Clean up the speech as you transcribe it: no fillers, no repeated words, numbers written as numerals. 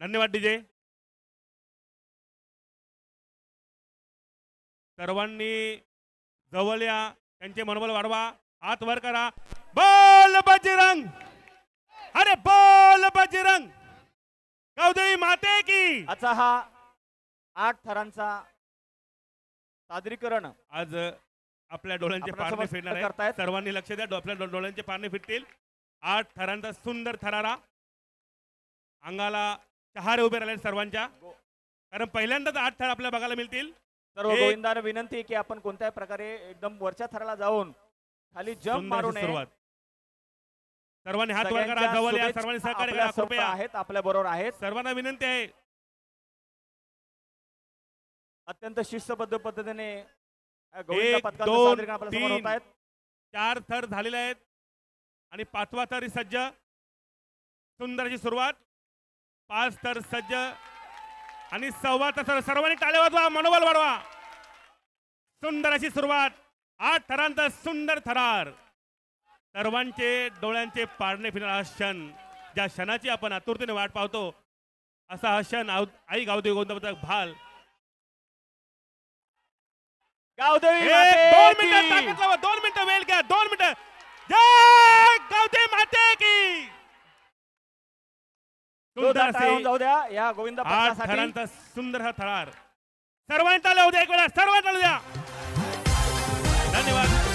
धन्यवाद डीजे. सर्वांनी जवळ या, त्यांचे मनोबल वाढवा, हात वर करा. बोल बजरंग, अरे बोल बजरंग, गौदेवी माते की. आजचा हा 8 थरांचा सादरीकरण आज आपल्या डोळ्यांचे आपण पारणे समस्त फिरणार करतायत. आहे. सर्वांनी लक्ष द्या, आपल्या डोळ्यांचे पारणे फिरतील. 8 थरांचा सुंदर थरारा अंगाला चहारे उभे राहिले सर्वांच्या, कारण पहिल्यांदाच 8 थर आपल्याला बघायला मिळतील. सर्व गोविंदांना विनंती आहे की आपण कोणत्याही प्रकारे एकदम वरच्या थराला जाऊन खाली जंप मारू नये. सुरुवात. सर्वांनी हात वर करा, जवळ या, सर्वांनी सहकार्य करा कृपया. आहेत आपल्या बरोबर आहेत. सर्वांना विनंती आहे. अत्यंत शिस्तबद्ध पद्धतीने 1 2 3 4 थर झालेले आहेत आणि 5वा थर सज्ज. सुंदर अशी सुरुवात. 5 थर सज्ज आणि 6वा थर. सर्वांनी टाळ्या वाजवा, मनोबल वाढवा. सुंदर अशी सुरुवात. 8 थरांचा सुंदर थरार. सर्वांचे डोळ्यांचे पारणे फिरणारा क्षण, ज्या क्षणाची आपण आतुरतेने वाट पाहतो, असा हा क्षण आई गावदेवी गोविंदाचा भाल. गावदेवी 2 मिनिटं ताकद लावा, 2 मिनिटं वेळ घ्या, 2 मिनिटं. जय गावदेवी माते की. सुंदर जाऊ द्या या गोविंदा 8 थरांचा सुंदर हा थरार. सर्वांना टाळ्या होऊ द्या, एक वेळा सर्वांना टाळ्या द्या. धन्यवाद.